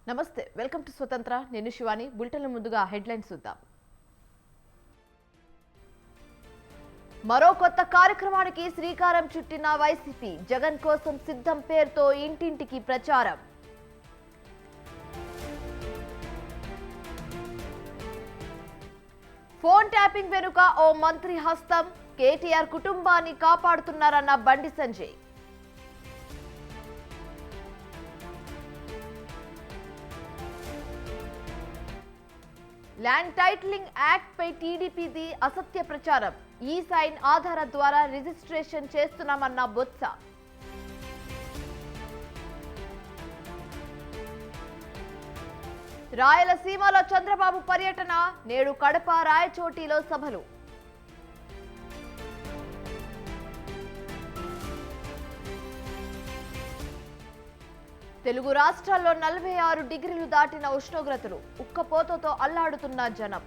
నమస్తే, welcome to స్వతంత్ర. నేను శివాని. బులెటిన్ల ముందుగా హెడ్లైన్స్ చూద్దాం. మరో కొత్త కార్యక్రమానికి శ్రీకారం చుట్టిన వైసీపీ. జగన్ కోసం సిద్ధం పేరుతో ఇంటింటికి ప్రచారం. ఫోన్ ట్యాపింగ్ వెనుక ఓ మంత్రి హస్తం. కేటీఆర్ కుటుంబాన్ని కాపాడుతున్నారన్న Bandi Sanjay. Land titling act పై టీడీపీది అసత్య ప్రచారం. ఈ సైన్ ఆధార ద్వారా రిజిస్ట్రేషన్ చేస్తున్నామన్న బొత్స. రాయలసీమలో చంద్రబాబు పర్యటన. నేడు కడప, రాయచోటిలో సభలు. తెలుగు రాష్ట్రాల్లో 46 డిగ్రీలు దాటిన ఉష్ణోగ్రతలు. ఉక్కపోతతో అల్లాడుతున్న జనం.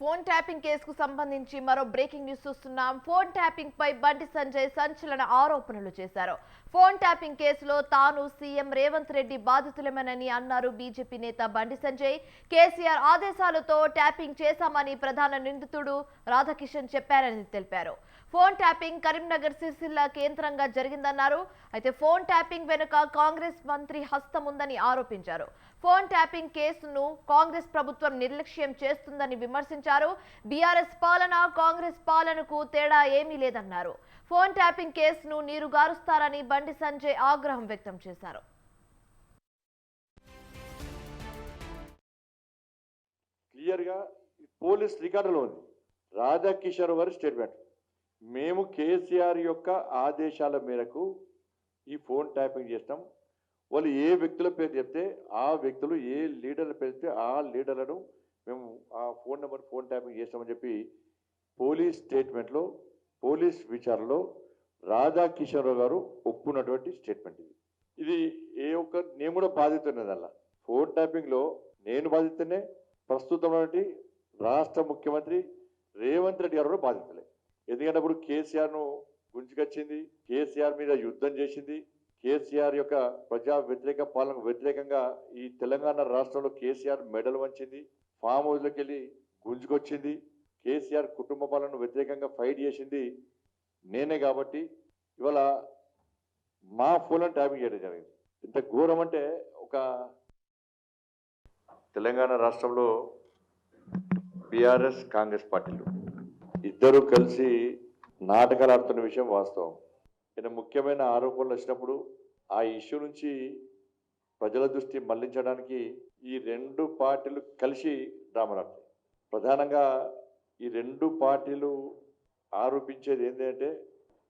ఫోన్ ట్యాపింగ్ కేసుకు సంబంధించి మరో బ్రేకింగ్ న్యూస్ చూస్తున్నాం. ఫోన్ ట్యాపింగ్ పై బండి సంజయ్ సంచలన ఆరోపణలు చేశారు. ఫోన్ ట్యాపింగ్ కేసులో తాను సీఎం రేవంత్ రెడ్డి బాధితులమేనని అన్నారు బీజేపీ నేత బండి సంజయ్. కేసీఆర్ ఆదేశాలతో ట్యాపింగ్ చేశామని ప్రధాన నిందితుడు రాధాకిషన్ చెప్పారని తెలిపారు. ఫోన్ ట్యాపింగ్ కరీంనగర్, సిరిసిల్ల కేంద్రంగా జరిగిందన్నారు. అయితే ఫోన్ ట్యాపింగ్ వెనుక కాంగ్రెస్ మంత్రి హస్తం ఉందని ఆరోపించారు. ఫోన్ ట్యాపింగ్ కేసును కాంగ్రెస్ ప్రభుత్వం నిర్లక్ష్యం చేస్తుందని విమర్శించారు. బీఆర్ఎస్ పాలన, కాంగ్రెస్ పాలనకు తేడా ఏమీ లేదన్నారు. ఫోన్ ట్యాపింగ్ కేసును నీరుగారుస్తారని బండి సంజయ్ ఆగ్రహం వ్యక్తం చేశారు. క్లియర్గా పోలీస్ రికార్డులో ఉంది రాధాకిషోర్ వారి స్టేట్మెంట్. మేము కేసీఆర్ యొక్క ఆదేశాల మేరకు ఈ ఫోన్ ట్యాపింగ్ చేస్తాం. వాళ్ళు ఏ వ్యక్తుల పేరు చెప్తే ఆ వ్యక్తులు, ఏ లీడర్ల పేరు చెప్తే ఆ లీడర్లను మేము ఆ ఫోన్ నెంబర్ ఫోన్ ట్యాపింగ్ చేస్తామని చెప్పి పోలీస్ స్టేట్మెంట్లో, పోలీస్ విచారణలో రాధాకిషోర్ గారు ఒప్పుకున్నటువంటి స్టేట్మెంట్. ఇది ఏ ఒక్క నేను కూడా బాధితున్నది అలా. ఫోన్ ట్యాపింగ్లో నేను బాధితున్నే, ప్రస్తుతమైనటువంటి రాష్ట్ర ముఖ్యమంత్రి రేవంత్ రెడ్డి గారు కూడా బాధితులే. ఎందుకంటే అప్పుడు కేసీఆర్ను గుంజుకొచ్చింది, కేసీఆర్ మీద యుద్ధం చేసింది, కేసీఆర్ యొక్క ప్రజా వ్యతిరేక పాలనకు వ్యతిరేకంగా ఈ తెలంగాణ రాష్ట్రంలో కేసీఆర్ మెడలు వంచింది, ఫామ్ హౌస్లోకి వెళ్ళి గుంజుకొచ్చింది, కేసీఆర్ కుటుంబ పాలనకు వ్యతిరేకంగా ఫైట్ చేసింది నేనే. కాబట్టి ఇవాళ మా ఫోన్లను ట్యాపింగ్ చేయడం జరిగింది. ఇంత ఘోరం అంటే, ఒక తెలంగాణ రాష్ట్రంలో బీఆర్ఎస్ కాంగ్రెస్ పార్టీలు ఇద్దరు కలిసి నాటకాలు ఆడుతున్న విషయం వాస్తవం. ఈయన ముఖ్యమైన ఆరోపణలు వచ్చినప్పుడు ఆ ఇష్యూ నుంచి ప్రజల దృష్టి మళ్లించడానికి ఈ రెండు పార్టీలు కలిసి డ్రామాలాడతాయి. ప్రధానంగా ఈ రెండు పార్టీలు ఆరోపించేది ఏంటంటే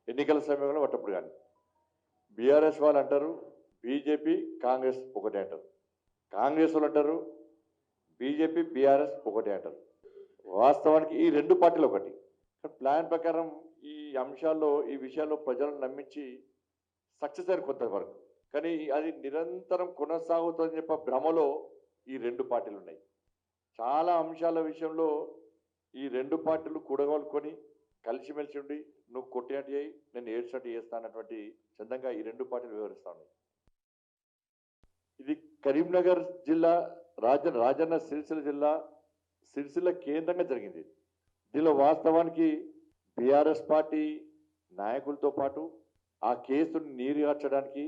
ఎన్నికల సమయంలో పట్టప్పుడు కానీ బీఆర్ఎస్ వాళ్ళు అంటారు బీజేపీ కాంగ్రెస్ ఒకటే అంటారు, కాంగ్రెస్ వాళ్ళు అంటారు బీజేపీ బీఆర్ఎస్ ఒకటే అంటారు. వాస్తవానికి ఈ రెండు పార్టీలు ఒకటి. ప్లాన్ ప్రకారం ఈ అంశాల్లో, ఈ విషయాల్లో ప్రజలను నమ్మించి సక్సెస్ అయ్యారు కొంతవరకు. కానీ అది నిరంతరం కొనసాగుతుందని చెప్పే భ్రమలో ఈ రెండు పార్టీలు ఉన్నాయి. చాలా అంశాల విషయంలో ఈ రెండు పార్టీలు కూడగలుకొని కలిసిమెలిసి ఉండి నువ్వు కొట్టినట్టు చేయి, నేను ఏడ్చినట్టు చేస్తా అన్నటువంటి చందంగా ఈ రెండు పార్టీలు వివరిస్తా ఉన్నాయి. ఇది కరీంనగర్ జిల్లా, రాజన్న సిరిసిల్ల జిల్లా, సిరిసిల్ల కేంద్రంగా జరిగింది. దీనిలో వాస్తవానికి బీఆర్ఎస్ పార్టీ నాయకులతో పాటు ఆ కేసును నీరుగార్చడానికి,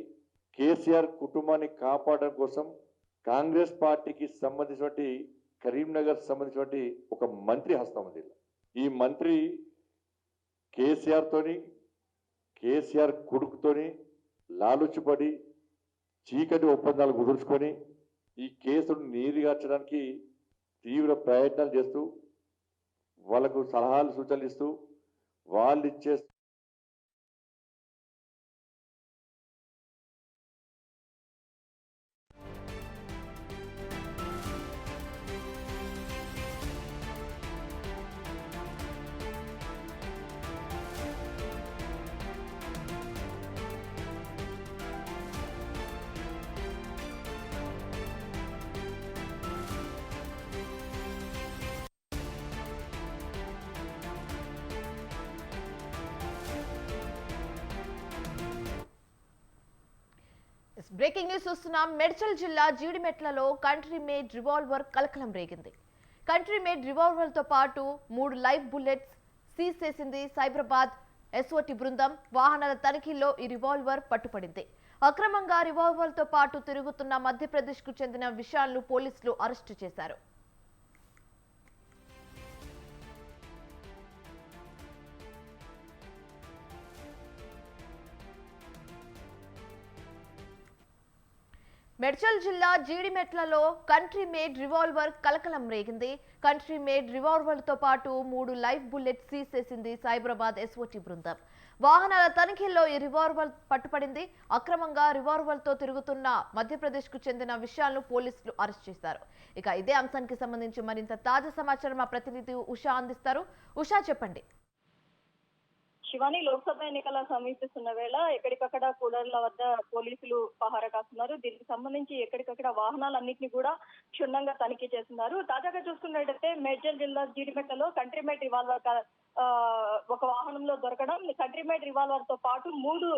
కేసీఆర్ కుటుంబాన్ని కాపాడడం కోసం కాంగ్రెస్ పార్టీకి సంబంధించినటువంటి, కరీంనగర్ సంబంధించినటువంటి ఒక మంత్రి హస్తం ఉంది. ఈ మంత్రి కేసీఆర్తోని, కేసీఆర్ కొడుకుతోని లాలుచిపడి చీకటి ఒప్పందాలు కుదుర్చుకొని ఈ కేసును నీరుగార్చడానికి తీవ్ర ప్రయత్నాలు చేస్తూ, వాళ్ళకు సలహాలు సూచనలు ఇస్తూ, వాళ్ళు ఇచ్చే బ్రేకింగ్ న్యూస్ చూస్తున్నాం. మేడ్చల్ జిల్లా జీడిమెట్లలో కంట్రీ మేడ్ రివాల్వర్ కలకలం రేగింది. కంట్రీ మేడ్ రివాల్వర్ తో పాటు 3 లైవ్ బుల్లెట్స్ సీజ్ చేసింది సైబరాబాద్ ఎస్ఓటి బృందం. వాహనాల తనిఖీల్లో ఈ రివాల్వర్ పట్టుపడింది. అక్రమంగా రివాల్వర్ తో పాటు తిరుగుతున్న మధ్యప్రదేశ్ కు చెందిన విశాల్ను పోలీసులు అరెస్టు చేశారు. మేడ్చల్ జిల్లా జీడిమెట్లలో కంట్రీ మేడ్ రివాల్వర్ కలకలం రేగింది. కంట్రీ మేడ్ రివాల్వర్ తో పాటు 3 లైవ్ బుల్లెట్ సీజ్ చేసింది సైబరాబాద్ ఎస్ఓటి బృందం. వాహనాల తనిఖీల్లో ఈ రివాల్వర్ పట్టుపడింది. అక్రమంగా రివాల్వర్ తో తిరుగుతున్న మధ్యప్రదేశ్ కు చెందిన విశాల్ను పోలీసులు అరెస్ట్ చేశారు. ఇక ఇదే అంశానికి సంబంధించి మరింత తాజా సమాచారం మా ప్రతినిధి ఉషా అందిస్తారు. ఉషా, చెప్పండి. శివాని, లోక్సభ ఎన్నికల సమీపిస్తున్న వేళ ఎక్కడికక్కడ కూడళ్ల వద్ద పోలీసులు పహారా కాస్తున్నారు. దీనికి సంబంధించి ఎక్కడికక్కడ వాహనాలన్నింటినీ కూడా క్షుణ్ణంగా తనిఖీ చేస్తున్నారు. తాజాగా చూసుకున్నట్టయితే మేడ్చల్ జిల్లా జీడిమెట్లలో కంట్రీ మేడ్ రివాల్వర్ ఒక వాహనంలో దొరకడం, కంట్రీ మేడ్ రివాల్వర్ తో పాటు 3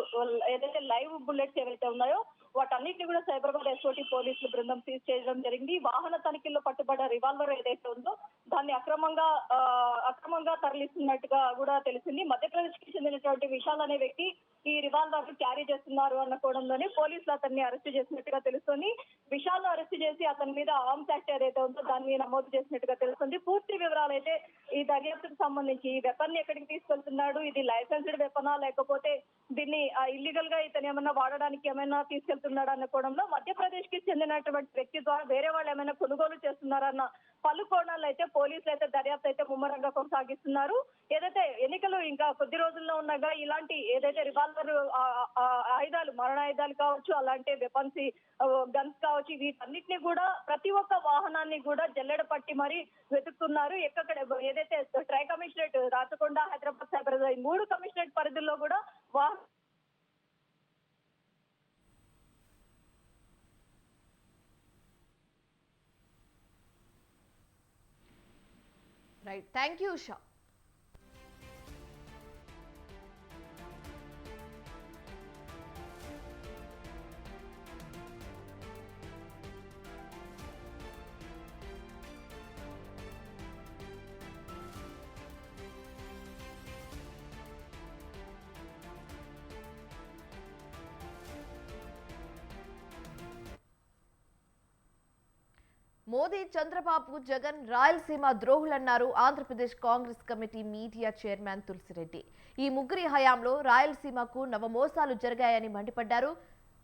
ఏదైతే లైవ్ బుల్లెట్స్ ఏవైతే ఉన్నాయో వాటన్నిటిని కూడా సైబరాబాద్ ఎస్ఓటి పోలీసులు బృందం సీజ్ చేయడం జరిగింది. వాహన తనిఖీల్లో పట్టుబడ్డ రివాల్వర్ ఏదైతే ఉందో దాన్ని అక్రమంగా తరలిస్తున్నట్టుగా కూడా తెలిసింది. మధ్యప్రదేశ్ కి చెందినటువంటి విశాల్ అనే వ్యక్తి ఈ రివాల్వర్ క్యారీ చేస్తున్నారు అన్న కోణంలోనే పోలీసులు అతన్ని అరెస్ట్ చేసినట్టుగా తెలుస్తుంది. విశాల్ ను అరెస్ట్ చేసి అతని మీద ఆర్మ్స్ యాక్ట్ ఏదైతే ఉందో దాన్ని నమోదు చేసినట్టుగా తెలుస్తుంది. పూర్తి వివరాలు అయితే ఈ దర్యాప్తుకు సంబంధించి ఈ వెపన్ ఎక్కడికి తీసుకెళ్తున్నాడు, ఇది లైసెన్స్డ్ వెపనా లేకపోతే దీన్ని ఇల్లీగల్ గా ఇతను ఏమైనా వాడడానికి ఏమైనా తీసుకెళ్తున్నాడు అన్న కోణంలో మధ్యప్రదేశ్ కి చెందినటువంటి వ్యక్తి ద్వారా వేరే వాళ్ళు ఏమైనా కొనుగోలు చేస్తున్నారన్న పలు కోణాలు అయితే పోలీసులు అయితే దర్యాప్తు అయితే ముమ్మరంగా కొనసాగిస్తున్నారు. ఏదైతే ఎన్నికలు ఇంకా కొద్ది రోజుల్లో ఉండగా ఇలాంటి ఏదైతే రివాల్వర్ ఆయుధాలు, మరణాయుధాలు కావచ్చు, అలాంటి వెపన్స్, గన్స్ కావచ్చు, వీటన్నిటిని కూడా ప్రతి ఒక్క వాహనాన్ని కూడా జల్లెడ పట్టి మరీ వెతుకుతున్నారు. ఎక్కడ ఏదైతే try commissionerate Rachakonda, Hyderabad, Cyberabad 3 commissionerate పరిధుల్లో కూడా right, thank you Usha. Modi, Chandrababu, Jagan Rayalaseema ద్రోహులన్నారు Andhra Pradesh Congress committee media chairman Tulasireddy. ఈ ముగ్గురి హయాంలో రాయలసీమకు నవమోసాలు జరిగాయని మండిపడ్డారు.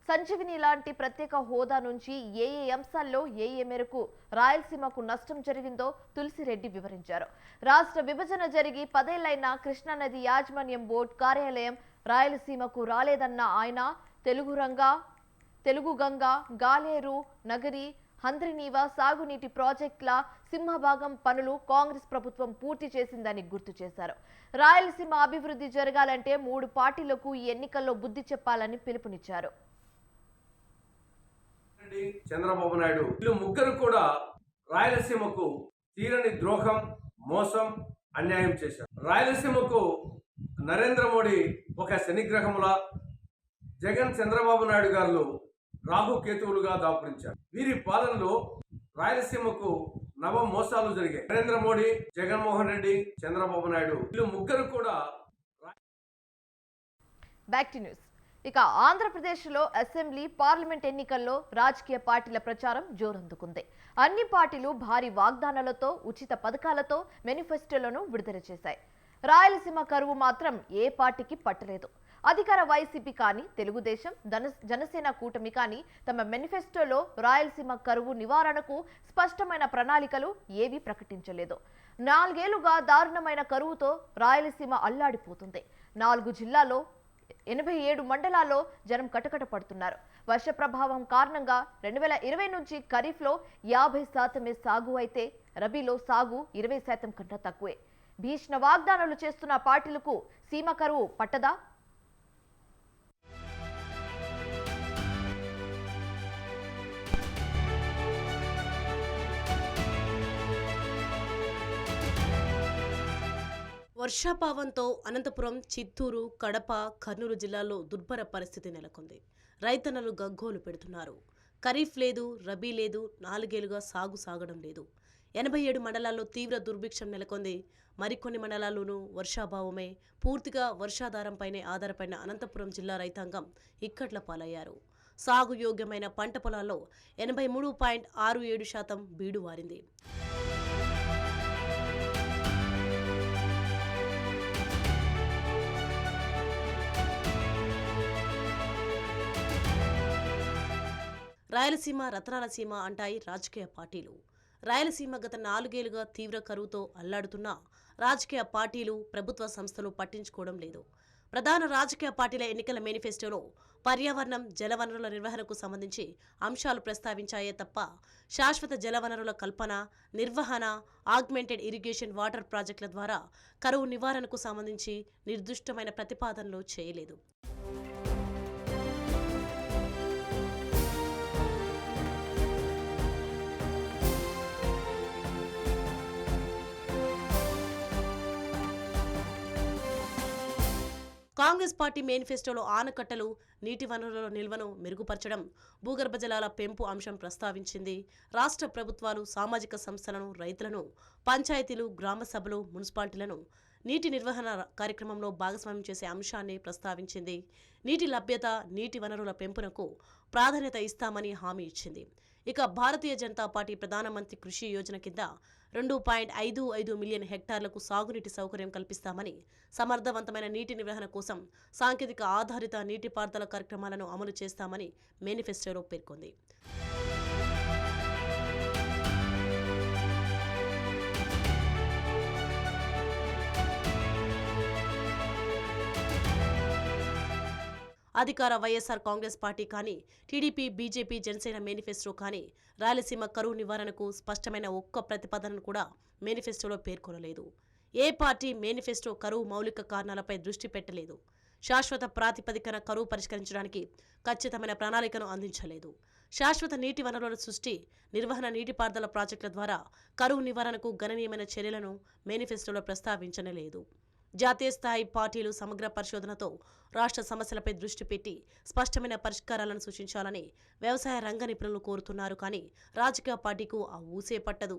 సంజీవిని లాంటి ప్రత్యేక హోదా నుంచి ఏ అంశాల్లో ఏ మేరకు రాయలసీమకు నష్టం జరిగిందో తులసిరెడ్డి వివరించారు. రాష్ట్ర విభజన జరిగి 10 ఏళ్లైనా కృష్ణానది యాజమాన్యం బోర్డు కార్యాలయం రాయలసీమకు రాలేదన్న ఆయన తెలుగు గంగ, గాలేరు, నగరి, హంద్రినీవా సాగునీటి ప్రాజెక్టుల సింహభాగం పనులు కాంగ్రెస్ ప్రభుత్వం పూర్తి చేసిందని గుర్తు చేశారు. రాయలసీమ అభివృద్ధి జరగాలంటే 3 పార్టీలకు ఈ ఎన్నికల్లో బుద్ధి చెప్పాలని పిలుపునిచ్చారు. చంద్రబాబు నాయుడు వీళ్ళు ముగ్గురు కూడా రాయలసీమకు తీరని ద్రోహం, మోసం, అన్యాయం చేశారు. రాయలసీమకు నరేంద్ర మోడీ ఒక శనిగ్రహములా, జగన్, చంద్రబాబు నాయుడు గారు రాహు కేతువులుగా దాపురించారు. వీరి పాలనలో రాయలసీమకు నవ మోసాలు జరిగాయి. నరేంద్ర మోడీ, జగన్మోహన్ రెడ్డి, చంద్రబాబు నాయుడు వీళ్ళు ముగ్గురు కూడా. Back to news. ఇక ఆంధ్రప్రదేశ్లో అసెంబ్లీ, పార్లమెంట్ ఎన్నికల్లో రాజకీయ పార్టీల ప్రచారం జోరందుకుంది. అన్ని పార్టీలు భారీ వాగ్దానాలతో, ఉచిత పథకాలతో మేనిఫెస్టోలను విడుదల చేశాయి. రాయలసీమ కరువు మాత్రం ఏ పార్టీకి పట్టలేదు. అధికార వైసీపీ కానీ, తెలుగుదేశం, జనసేన కూటమి కానీ తమ మేనిఫెస్టోలో రాయలసీమ కరువు నివారణకు స్పష్టమైన ప్రణాళికలు ఏవీ ప్రకటించలేదు. 4 ఏళ్లుగా దారుణమైన కరువుతో రాయలసీమ అల్లాడిపోతుంది. 4 జిల్లాల్లో 87 మండలాల్లో జనం కటకట పడుతున్నారు. వర్ష ప్రభావం కారణంగా 2020 నుంచి ఖరీఫ్లో 50% సాగు అయితే రబీలో సాగు 20% కన్నా తక్కువే. భీష్ణ వాగ్దానాలు చేస్తున్న పార్టీలకు సీమ కరువు పట్టదా? వర్షాభావంతో అనంతపురం, చిత్తూరు, కడప, కర్నూలు జిల్లాల్లో దుర్భర పరిస్థితి నెలకొంది. రైతన్నలు గగ్గోలు పెడుతున్నారు. ఖరీఫ్ లేదు, రబీ లేదు, 4 ఏళ్లుగా సాగడం లేదు. 87 మండలాల్లో తీవ్ర దుర్భిక్షం నెలకొంది. మరికొన్ని మండలాల్లోనూ వర్షాభావమే. పూర్తిగా వర్షాధారంపైనే ఆధారపడిన అనంతపురం జిల్లా రైతాంగం ఇక్కట్ల పాలయ్యారు. సాగు యోగ్యమైన పంట పొలాల్లో 83.67% బీడు వారింది. రాయలసీమ రతనాల సీమ అంటాయి రాజకీయ పార్టీలు. రాయలసీమ గత 4 ఏళ్లుగా తీవ్ర కరువుతో అల్లాడుతున్నా రాజకీయ పార్టీలు, ప్రభుత్వ సంస్థలు పట్టించుకోవడం లేదు. ప్రధాన రాజకీయ పార్టీల ఎన్నికల మేనిఫెస్టోలో పర్యావరణం, జలవనరుల నిర్వహణకు సంబంధించి అంశాలు ప్రస్తావించాయే తప్ప శాశ్వత జలవనరుల కల్పన, నిర్వహణ, ఆగ్మెంటెడ్ ఇరిగేషన్ వాటర్ ప్రాజెక్టుల ద్వారా కరువు నివారణకు సంబంధించి నిర్దిష్టమైన ప్రతిపాదనలు చేయలేదు. కాంగ్రెస్ పార్టీ మేనిఫెస్టోలో ఆనకట్టలు, నీటి వనరుల నిల్వను మెరుగుపరచడం, భూగర్భ జలాల పెంపు అంశం ప్రస్తావించింది. రాష్ట్ర ప్రభుత్వాలు, సామాజిక సంస్థలను, రైతులను, పంచాయతీలు, గ్రామ సభలు, మున్సిపాలిటీలను నీటి నిర్వహణ కార్యక్రమంలో భాగస్వామ్యం చేసే అంశాన్ని ప్రస్తావించింది. నీటి లభ్యత, నీటి వనరుల పెంపునకు ప్రాధాన్యత ఇస్తామని హామీ ఇచ్చింది. ఇక భారతీయ జనతా పార్టీ ప్రధానమంత్రి కృషి యోజన కింద 2.55 మిలియన్ హెక్టార్లకు సాగునీటి సౌకర్యం కల్పిస్తామని, సమర్థవంతమైన నీటి నిర్వహణ కోసం సాంకేతిక ఆధారిత నీటిపారుదల కార్యక్రమాలను అమలు చేస్తామని మేనిఫెస్టోలో పేర్కొంది. అధికార వైఎస్ఆర్ కాంగ్రెస్ పార్టీ కానీ, టీడీపీ, బీజేపీ, జనసేన మేనిఫెస్టో కానీ రాయలసీమ కరువు నివారణకు స్పష్టమైన ఒక్క ప్రతిపాదనను కూడా మేనిఫెస్టోలో పేర్కొనలేదు. ఏ పార్టీ మేనిఫెస్టో కరువు మౌలిక కారణాలపై దృష్టి పెట్టలేదు. శాశ్వత ప్రాతిపదికన కరువు పరిష్కరించడానికి ఖచ్చితమైన ప్రణాళికను అందించలేదు. శాశ్వత నీటి వనరుల సృష్టి, నిర్వహణ, నీటిపారుదల ప్రాజెక్టుల ద్వారా కరువు నివారణకు గణనీయమైన చర్యలను మేనిఫెస్టోలో ప్రస్తావించలేదు. జాతీయ స్థాయి పార్టీలు సమగ్ర పరిశోధనతో రాష్ట్ర సమస్యలపై దృష్టి పెట్టి స్పష్టమైన పరిష్కారాలను సూచించాలని వ్యవసాయ రంగ నిపుణులు కోరుతున్నారు. కానీ రాజకీయ పార్టీకు ఆ ఊసే పట్టదు.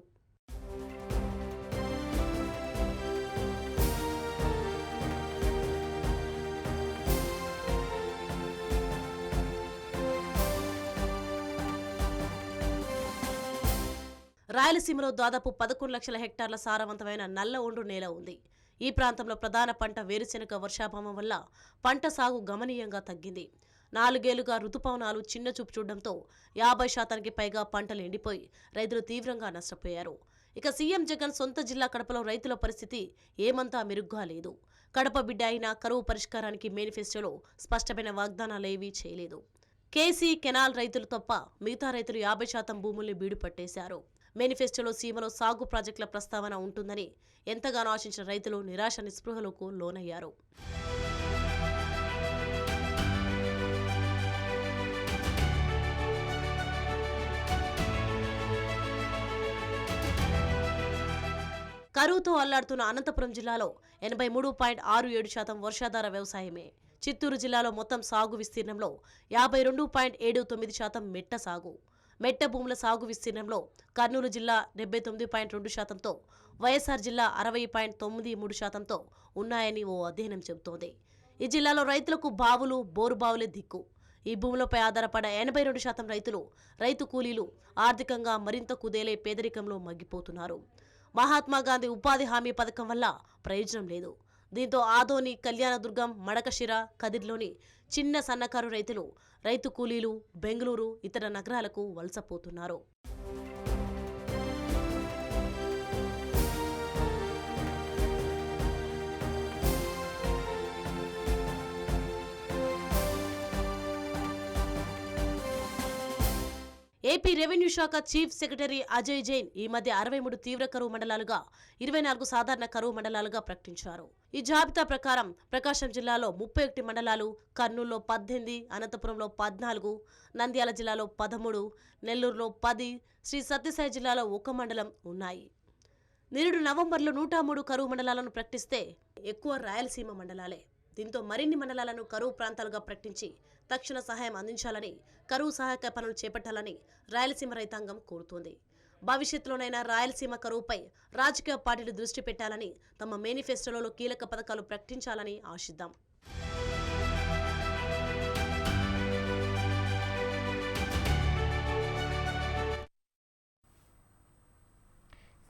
రాయలసీమలో దాదాపు 11 లక్షల హెక్టార్ల సారవంతమైన నల్ల ఒండ్రు నేల ఉంది. ఈ ప్రాంతంలో ప్రధాన పంట వేరుశెనగ. వర్షాభావం వల్ల పంట సాగు గమనీయంగా తగ్గింది. 4 ఏళ్లుగా రుతుపవనాలు చిన్న చూపు చూడడంతో 50% పైగా పంటలు ఎండిపోయి రైతులు తీవ్రంగా నష్టపోయారు. ఇక సీఎం జగన్ సొంత జిల్లా కడపలో రైతుల పరిస్థితి ఏమంతా మెరుగ్గా లేదు. కడప బిడ్డ అయినా కరువు పరిష్కారానికి మేనిఫెస్టోలో స్పష్టమైన వాగ్దానాలేవీ చేయలేదు. కేసీ, కెనాల్ రైతులు తప్ప మిగతా రైతులు 50% భూముల్ని బీడు పట్టేశారు. మేనిఫెస్టోలో సీమలో సాగు ప్రాజెక్టుల ప్రస్తావన ఉంటుందని ఎంతగానో ఆశించిన రైతులు నిరాశ నిస్పృహలకు లోనయ్యారు. కరువుతో అల్లాడుతున్న అనంతపురం జిల్లాలో 83.67% వర్షాధార వ్యవసాయమే. చిత్తూరు జిల్లాలో మొత్తం సాగు విస్తీర్ణంలో 52.79% మెట్ట సాగు. మెట్ట భూముల సాగు విస్తీర్ణంలో కర్నూలు జిల్లా 79.2%తో, వైఎస్ఆర్ జిల్లా 60.93%తో ఉన్నాయని ఓ అధ్యయనం చెబుతోంది. ఈ జిల్లాలో రైతులకు బావులు, బోరుబావులే దిక్కు. ఈ భూములపై ఆధారపడ్డ 82% రైతులు, రైతు కూలీలు ఆర్థికంగా మరింత కుదేలే పేదరికంలో మగ్గిపోతున్నారు. మహాత్మాగాంధీ ఉపాధి హామీ పథకం వల్ల ప్రయోజనం లేదు. దీంతో ఆదోని, కళ్యాణదుర్గం, మడకశిర, కదిర్లోని చిన్న సన్నకారు రైతులు, రైతు కూలీలు బెంగళూరు, ఇతర నగరాలకు వలసపోతున్నారు. ఏపీ రెవెన్యూ శాఖ చీఫ్ సెక్రటరీ అజయ్ జైన్ ఈ మధ్య 63 తీవ్ర కరువు మండలాలుగా, 24 సాధారణ కరువు మండలాలుగా ప్రకటించారు. ఈ జాబితా ప్రకారం ప్రకాశం జిల్లాలో 31 మండలాలు, కర్నూలులో 18, అనంతపురంలో 14, నంద్యాల జిల్లాలో 13, నెల్లూరులో 10, శ్రీ సత్యసాయి జిల్లాలో 1 మండలం ఉన్నాయి. నిరుడు నవంబర్లో 103 కరువు మండలాలను ప్రకటిస్తే ఎక్కువ రాయలసీమ మండలాలే. దీంతో మరిన్ని మండలాలను కరువు ప్రాంతాలుగా ప్రకటించి తక్షణ సహాయం అందించాలని, కరువు సహాయక పనులు చేపట్టాలని రాయలసీమ రైతాంగం కోరుతోంది. భవిష్యత్తులోనైనా రాయలసీమ కరువుపై రాజకీయ పార్టీలు దృష్టి పెట్టాలని, తమ మేనిఫెస్టోలో కీలక పథకాలు ప్రకటించాలని ఆశిద్దాం.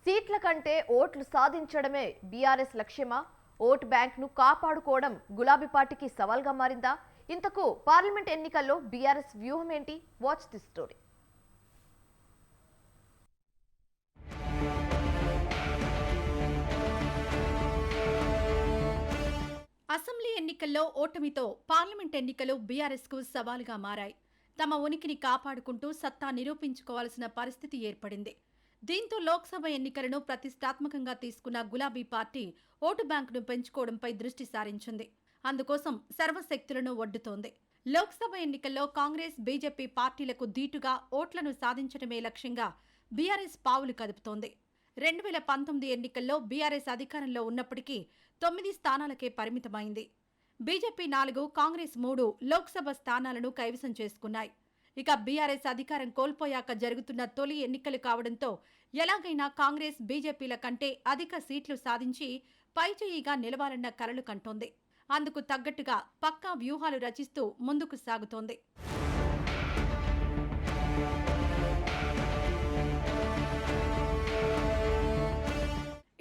సీట్ల కంటే ఓట్లు సాధించడమే బీఆర్ఎస్ లక్ష్యమా? ఓట్ బ్యాంక్ను కాపాడుకోవడం గులాబీ పార్టీకి సవాల్గా మారిందా? ఇంతకు పార్లమెంట్ ఎన్నికల్లో బీఆర్ఎస్ వ్యూహం ఏంటి? Watch this story. అసెంబ్లీ ఎన్నికల్లో ఓటమితో పార్లమెంట్ ఎన్నికలు బీఆర్ఎస్కు సవాలుగా మారాయి. తమ ఉనికిని కాపాడుకుంటూ సత్తా నిరూపించుకోవాల్సిన పరిస్థితి ఏర్పడింది. దీంతో లోక్సభ ఎన్నికలను ప్రతిష్టాత్మకంగా తీసుకున్న గులాబీ పార్టీ ఓటు బ్యాంకును పెంచుకోవడంపై దృష్టి సారించింది. అందుకోసం సర్వశక్తులను ఒడ్డుతోంది. లోక్సభ ఎన్నికల్లో కాంగ్రెస్, బీజేపీ పార్టీలకు ధీటుగా ఓట్లను సాధించడమే లక్ష్యంగా బీఆర్ఎస్ పావులు కదుపుతోంది. 2019 ఎన్నికల్లో బీఆర్ఎస్ అధికారంలో ఉన్నప్పటికీ 9 స్థానాలకే పరిమితమైంది. బీజేపీ 4, కాంగ్రెస్ 3 లోక్సభ స్థానాలను కైవసం చేసుకున్నాయి. ఇక బీఆర్ఎస్ అధికారం కోల్పోయాక జరుగుతున్న తొలి ఎన్నికలు కావడంతో ఎలాగైనా కాంగ్రెస్, బీజేపీల కంటే అధిక సీట్లు సాధించి పైచేయిగా నిలవాలన్న కలలు కంటోంది. అందుకు తగ్గట్టుగా పక్కా వ్యూహాలు రచిస్తూ ముందుకు సాగుతోంది.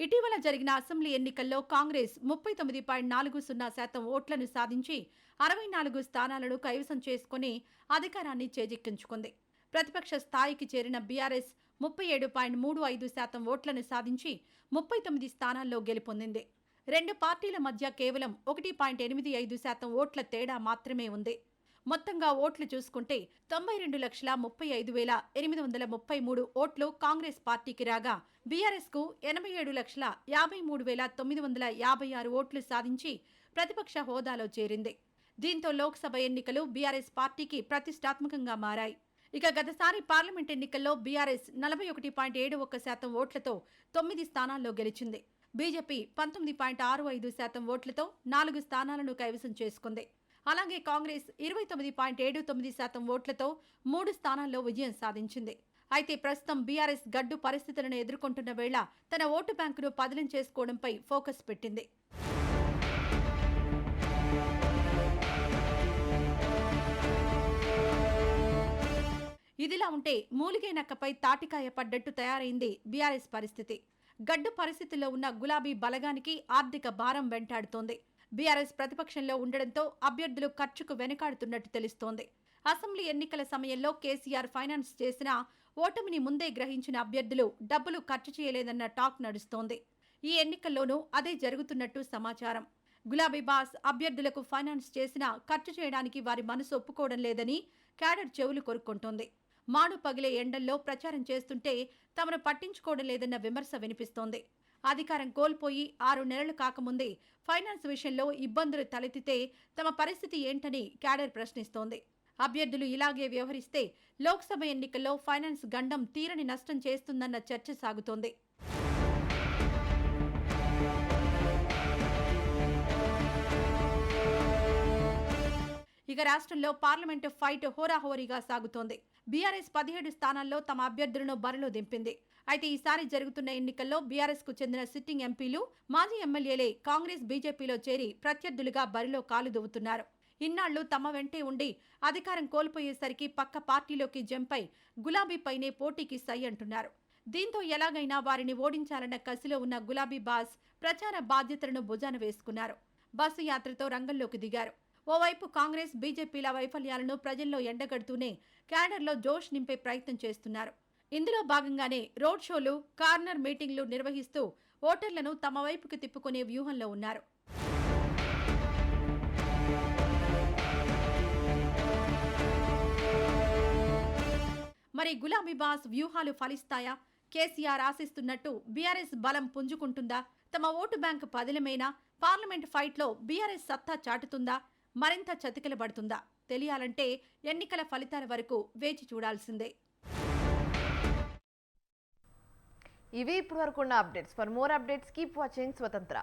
ఇటీవల జరిగిన అసెంబ్లీ ఎన్నికల్లో కాంగ్రెస్ 39.40% ఓట్లను సాధించి 64 స్థానాలను కైవసం చేసుకుని అధికారాన్ని చేజిక్కించుకుంది. ప్రతిపక్ష స్థాయికి చేరిన బీఆర్ఎస్ 37.35% ఓట్లను సాధించి 39 స్థానాల్లో గెలుపొందింది. రెండు పార్టీల మధ్య కేవలం 1.85% ఓట్ల తేడా మాత్రమే ఉంది. మొత్తంగా ఓట్లు చూసుకుంటే 92,35,833 ఓట్లు కాంగ్రెస్ పార్టీకి రాగా బీఆర్ఎస్కు 87,53,956 ఓట్లు సాధించి ప్రతిపక్ష హోదాలో చేరింది. దీంతో లోక్సభ ఎన్నికలు బీఆర్ఎస్ పార్టీకి ప్రతిష్టాత్మకంగా మారాయి. ఇక గతసారి పార్లమెంట్ ఎన్నికల్లో బీఆర్ఎస్ 41.71% ఓట్లతో 9 స్థానాల్లో గెలిచింది. బీజేపీ 19.65% ఓట్లతో 4 స్థానాలను కైవసం చేసుకుంది. అలాగే కాంగ్రెస్ 29.79% ఓట్లతో 3 స్థానాల్లో విజయం సాధించింది. అయితే ప్రస్తుతం బీఆర్ఎస్ గడ్డు పరిస్థితులను ఎదుర్కొంటున్న వేళ తన ఓటు బ్యాంకును పదిలం చేసుకోవడంపై ఫోకస్ పెట్టింది. ఇదిలా ఉంటే మూలిగే నక్కపై తాటికాయ పడ్డట్టు తయారైంది బీఆర్ఎస్ పరిస్థితి. గడ్డు పరిస్థితుల్లో ఉన్న గులాబీ బలగానికి ఆర్థిక భారం వెంటాడుతోంది. బీఆర్ఎస్ ప్రతిపక్షంలో ఉండడంతో అభ్యర్థులు ఖర్చుకు వెనుకాడుతున్నట్టు తెలుస్తోంది. అసెంబ్లీ ఎన్నికల సమయంలో కేసీఆర్ ఫైనాన్స్ చేసినా ఓటమిని ముందే గ్రహించిన అభ్యర్థులు డబ్బులు ఖర్చు చేయలేదన్న టాక్ నడుస్తోంది. ఈ ఎన్నికల్లోనూ అదే జరుగుతున్నట్టు సమాచారం. గులాబీ బాస్ అభ్యర్థులకు ఫైనాన్స్ చేసినా ఖర్చు చేయడానికి వారి మనసు ఒప్పుకోవడం లేదని క్యాడర్ చెవులు కొరుక్కుంటోంది. మాడు పగిలే ఎండల్లో ప్రచారం చేస్తుంటే తమను పట్టించుకోవడం లేదన్న విమర్శ వినిపిస్తోంది. అధికారం కోల్పోయి 6 నెలలు కాకముందే ఫైనాన్స్ విషయంలో ఇబ్బందులు తలెత్తితే తమ పరిస్థితి ఏంటని క్యాడర్ ప్రశ్నిస్తోంది. అభ్యర్థులు ఇలాగే వ్యవహరిస్తే లోక్సభ ఎన్నికల్లో ఫైనాన్స్ గండం తీరని నష్టం చేస్తుందన్న చర్చ సాగుతోంది. ఇక రాష్ట్రంలో పార్లమెంటు ఫైట్ హోరాహోరీగా సాగుతోంది. బీఆర్ఎస్ 17 స్థానాల్లో తమ అభ్యర్థులను బరిలో దింపింది. అయితే ఈసారి జరుగుతున్న ఎన్నికల్లో బీఆర్ఎస్ కు చెందిన సిట్టింగ్ ఎంపీలు, మాజీ ఎమ్మెల్యేలే కాంగ్రెస్, బీజేపీలో చేరి ప్రత్యర్థులుగా బరిలో కాలు దువ్వుతున్నారు. ఇన్నాళ్లు తమ వెంటే ఉండి అధికారం కోల్పోయేసరికి పక్క పార్టీలోకి జంపై గులాబీపైనే పోటీకి సై అంటున్నారు. దీంతో ఎలాగైనా వారిని ఓడించాలన్న కసిలో ఉన్న గులాబీ బాస్ ప్రచార బాధ్యతలను భుజాన వేసుకున్నారు. బస్సు యాత్రతో రంగంలోకి దిగారు. ఓవైపు కాంగ్రెస్, బీజేపీల వైఫల్యాలను ప్రజల్లో ఎండగడుతూనే క్యాడర్లో జోష్ నింపే ప్రయత్నం చేస్తున్నారు. ఇందులో భాగంగానే రోడ్ షోలు, కార్నర్ మీటింగ్లు నిర్వహిస్తూ ఓటర్లను తమ వైపుకి తిప్పుకునే వ్యూహంలో ఉన్నారు. మరి గులాబీ బాస్ వ్యూహాలు ఫలిస్తాయా? కేసీఆర్ ఆశిస్తున్నట్టు బీఆర్ఎస్ బలం పుంజుకుంటుందా? తమ ఓటు బ్యాంకు పదిలమేనా? పార్లమెంట్ ఫైట్లో బీఆర్ఎస్ సత్తా చాటుతుందా? మరింత చతికిలబడుతుందా? తెలియాలంటే ఎన్నికల ఫలితాల వరకు వేచి చూడాల్సిందే. ఇవి ఇప్పటివరకు ఉన్న updates. For more updates keep watching స్వతంత్ర.